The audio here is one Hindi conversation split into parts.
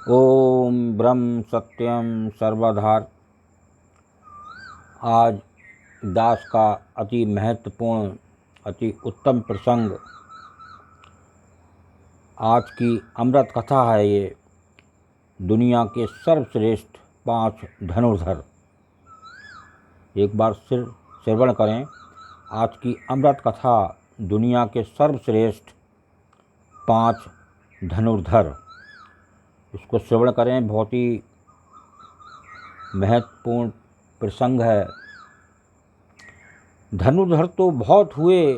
ओम ब्रह्म सत्यम सर्वधार। आज दास का अति महत्वपूर्ण अति उत्तम प्रसंग, आज की अमृत कथा है। ये दुनिया के सर्वश्रेष्ठ 5 धनुर्धर। एक बार श्रवण करें। आज की अमृत कथा दुनिया के सर्वश्रेष्ठ 5 धनुर्धर। इसको श्रवण करें। बहुत ही महत्वपूर्ण प्रसंग है। धनुर्धर तो बहुत हुए,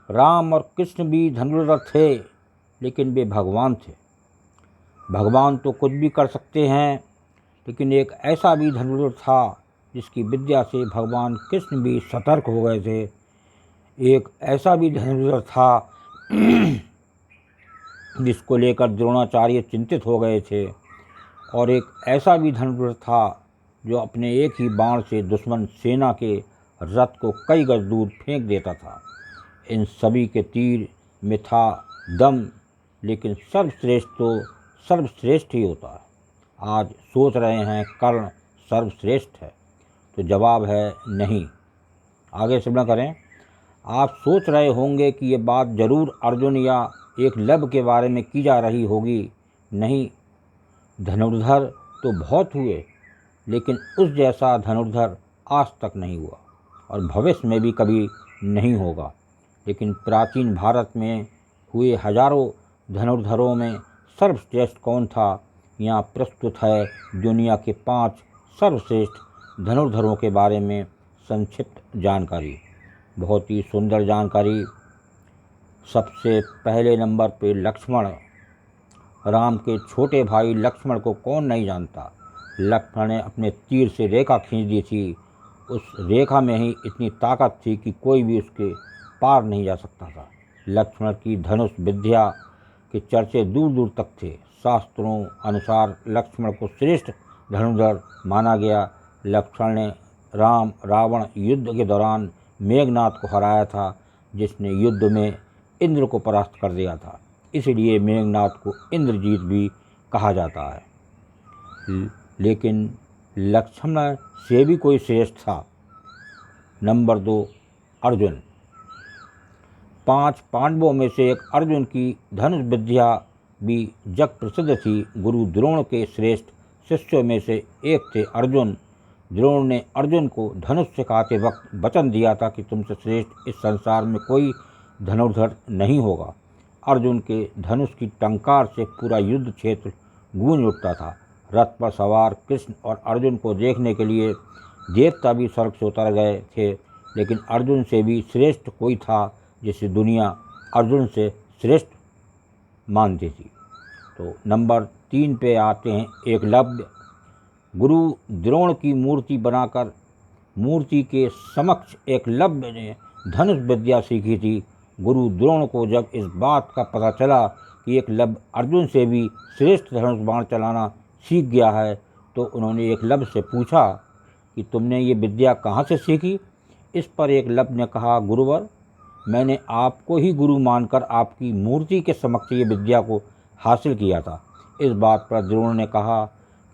राम और कृष्ण भी धनुर्धर थे, लेकिन वे भगवान थे। भगवान तो कुछ भी कर सकते हैं, लेकिन एक ऐसा भी धनुर्धर था जिसकी विद्या से भगवान कृष्ण भी सतर्क हो गए थे। एक ऐसा भी धनुर्धर था जिसको लेकर द्रोणाचार्य चिंतित हो गए थे, और एक ऐसा भी धनुर्धर था जो अपने एक ही बाण से दुश्मन सेना के रथ को कई गज दूर फेंक देता था। इन सभी के तीर में था दम, लेकिन सर्वश्रेष्ठ तो सर्वश्रेष्ठ ही होता है। आज सोच रहे हैं कर्ण सर्वश्रेष्ठ है, तो जवाब है नहीं। आगे श्रवण करें। आप सोच रहे होंगे कि ये बात जरूर अर्जुन या एकलव्य के बारे में की जा रही होगी। नहीं, धनुर्धर तो बहुत हुए, लेकिन उस जैसा धनुर्धर आज तक नहीं हुआ और भविष्य में भी कभी नहीं होगा। लेकिन प्राचीन भारत में हुए हजारों धनुर्धरों में सर्वश्रेष्ठ कौन था, यहाँ प्रस्तुत है दुनिया के 5 सर्वश्रेष्ठ धनुर्धरों के बारे में संक्षिप्त जानकारी। बहुत ही सुंदर जानकारी। सबसे पहले नंबर पे लक्ष्मण। राम के छोटे भाई लक्ष्मण को कौन नहीं जानता। लक्ष्मण ने अपने तीर से रेखा खींच दी थी। उस रेखा में ही इतनी ताकत थी कि कोई भी उसके पार नहीं जा सकता था। लक्ष्मण की धनुष विद्या के चर्चे दूर दूर तक थे। शास्त्रों अनुसार लक्ष्मण को श्रेष्ठ धनुर्धर माना गया। लक्ष्मण ने राम रावण युद्ध के दौरान मेघनाद को हराया था, जिसने युद्ध में इंद्र को परास्त कर दिया था। इसलिए मेघनाद को इंद्रजीत भी कहा जाता है। लेकिन लक्ष्मण से भी कोई श्रेष्ठ था। नंबर 2, अर्जुन। 5 पांडवों में से एक अर्जुन की धनुष विद्या भी जग प्रसिद्ध थी। गुरु द्रोण के श्रेष्ठ शिष्यों में से एक थे अर्जुन। द्रोण ने अर्जुन को धनुष सिखाते वक्त वचन दिया था कि तुमसे श्रेष्ठ इस संसार में कोई धनुर्धर नहीं होगा। अर्जुन के धनुष की टंकार से पूरा युद्ध क्षेत्र गूंज उठता था। रथ पर सवार कृष्ण और अर्जुन को देखने के लिए देवता भी स्वर्ग से उतर गए थे, लेकिन अर्जुन से भी श्रेष्ठ कोई था जिसे दुनिया अर्जुन से श्रेष्ठ मानती थी। तो नंबर 3 पे आते हैं एकलव्य। गुरु द्रोण की मूर्ति बनाकर मूर्ति के समक्ष एकलव्य ने धनुष विद्या सीखी थी। गुरु द्रोण को जब इस बात का पता चला कि एकलव्य अर्जुन से भी श्रेष्ठ धनुष बाण चलाना सीख गया है, तो उन्होंने एकलव्य से पूछा कि तुमने ये विद्या कहाँ से सीखी। इस पर एकलव्य ने कहा, गुरुवर, मैंने आपको ही गुरु मानकर आपकी मूर्ति के समक्ष ये विद्या को हासिल किया था। इस बात पर द्रोण ने कहा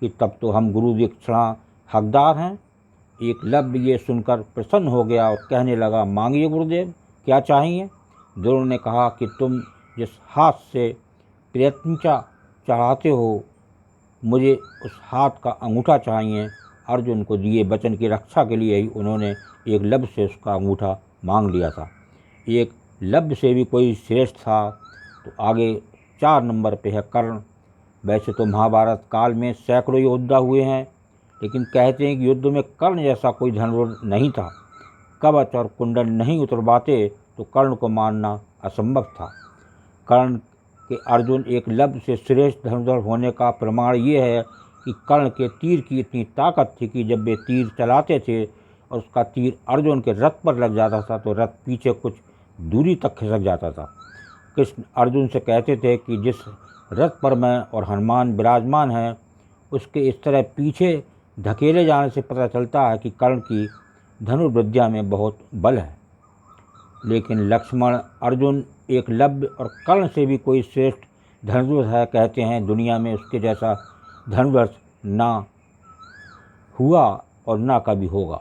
कि तब तो हम गुरु दीक्षिणा हकदार हैं। एकलव्य ये सुनकर प्रसन्न हो गया और कहने लगा, मांगिए गुरुदेव, क्या चाहिए। द्रोण ने कहा कि तुम जिस हाथ से प्रयत्नचा चढ़ाते हो, मुझे उस हाथ का अंगूठा चाहिए। अर्जुन को दिए वचन की रक्षा के लिए ही उन्होंने एकलव्य से उसका अंगूठा मांग लिया था। एकलव्य से भी कोई श्रेष्ठ था। तो आगे 4 नंबर पे है कर्ण। वैसे तो महाभारत काल में सैकड़ों योद्धा हुए हैं, लेकिन कहते हैं कि युद्ध में कर्ण जैसा कोई धनुर्धर नहीं था। कवच और कुंडल नहीं उतरवाते तो कर्ण को मारना असंभव था। कर्ण के अर्जुन एकलव्य से श्रेष्ठ धनुर्धर होने का प्रमाण ये है कि कर्ण के तीर की इतनी ताकत थी कि जब वे तीर चलाते थे और उसका तीर अर्जुन के रथ पर लग जाता था तो रथ पीछे कुछ दूरी तक खिसक जाता था। कृष्ण अर्जुन से कहते थे कि जिस रथ पर मैं और हनुमान विराजमान हैं, उसके इस तरह पीछे धकेले जाने से पता चलता है कि कर्ण की धनुर्विद्या में बहुत बल है। लेकिन लक्ष्मण, अर्जुन, एकलव्य और कर्ण से भी कोई श्रेष्ठ धनुर्धर है, कहते हैं दुनिया में उसके जैसा धनुर्धर ना हुआ और ना कभी होगा।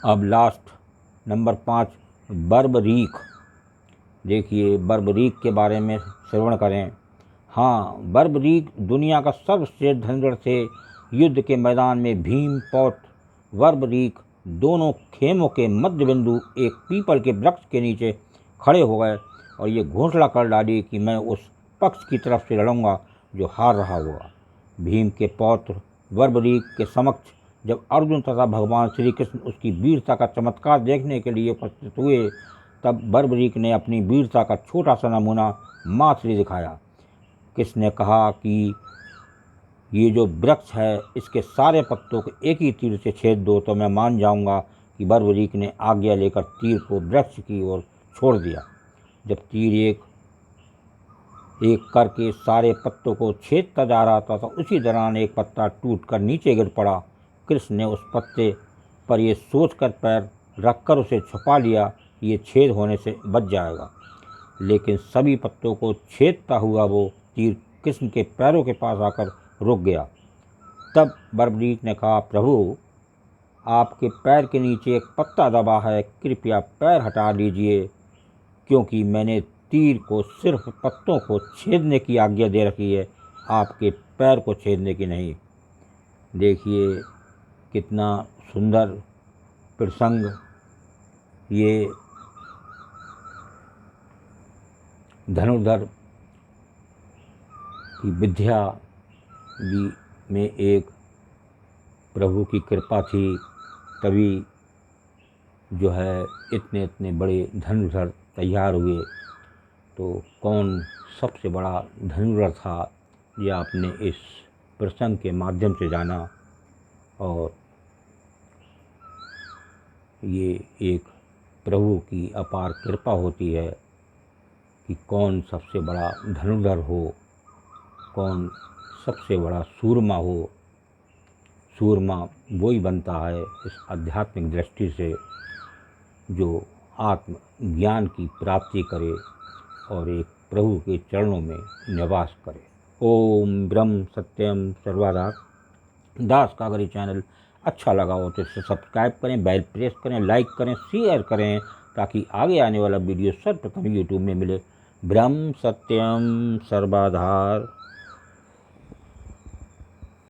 अब लास्ट नंबर 5 बर्बरीक। देखिए बर्बरीक के बारे में श्रवण करें। हाँ, बर्बरीक दुनिया का सर्वश्रेष्ठ धनुर्धर थे। युद्ध के मैदान में भीम पौत्र बर्बरीक दोनों खेमों के मध्य बिंदु एक पीपल के वृक्ष के नीचे खड़े हो गए और ये घोषणा कर डाली कि मैं उस पक्ष की तरफ से लड़ूंगा जो हार रहा होगा। भीम के पौत्र बर्बरीक के समक्ष जब अर्जुन तथा भगवान श्री कृष्ण उसकी वीरता का चमत्कार देखने के लिए उपस्थित हुए, तब बर्बरीक ने अपनी वीरता का छोटा सा नमूना मात्र दिखाया। कृष्ण ने कहा कि ये जो वृक्ष है इसके सारे पत्तों को एक ही तीर से छेद दो तो मैं मान जाऊंगा कि बर्बरीक ने आज्ञा लेकर तीर को वृक्ष की ओर छोड़ दिया। जब तीर एक एक करके सारे पत्तों को छेदता जा रहा था तो उसी दौरान एक पत्ता टूटकर नीचे गिर पड़ा। कृष्ण ने उस पत्ते पर ये सोचकर पैर रखकर उसे छुपा लिया कि ये छेद होने से बच जाएगा, लेकिन सभी पत्तों को छेदता हुआ वो तीर कृष्ण के पैरों के पास आकर रुक गया। तब बर्बरीक ने कहा, प्रभु आपके पैर के नीचे एक पत्ता दबा है, कृपया पैर हटा लीजिए, क्योंकि मैंने तीर को सिर्फ पत्तों को छेदने की आज्ञा दे रखी है, आपके पैर को छेदने की नहीं। देखिए कितना सुंदर प्रसंग। ये धनुर्धर की विद्या भी में एक प्रभु की कृपा थी, तभी जो है इतने इतने बड़े धनुर्धर तैयार हुए। तो कौन सबसे बड़ा धनुर्धर था, यह आपने इस प्रसंग के माध्यम से जाना। और ये एक प्रभु की अपार कृपा होती है कि कौन सबसे बड़ा धनुर्धर हो, कौन सबसे बड़ा सूरमा हो। सूरमा वही बनता है इस आध्यात्मिक दृष्टि से जो आत्म ज्ञान की प्राप्ति करे और एक प्रभु के चरणों में निवास करे। ओम ब्रह्म सत्यम सर्वदा दास का अगर ये चैनल अच्छा लगा हो तो इसे सब्सक्राइब करें, बेल प्रेस करें, लाइक करें, शेयर करें, ताकि आगे आने वाला वीडियो सर्वप्रथम यूट्यूब में मिले। ब्रह्म सत्यम सर्वधार।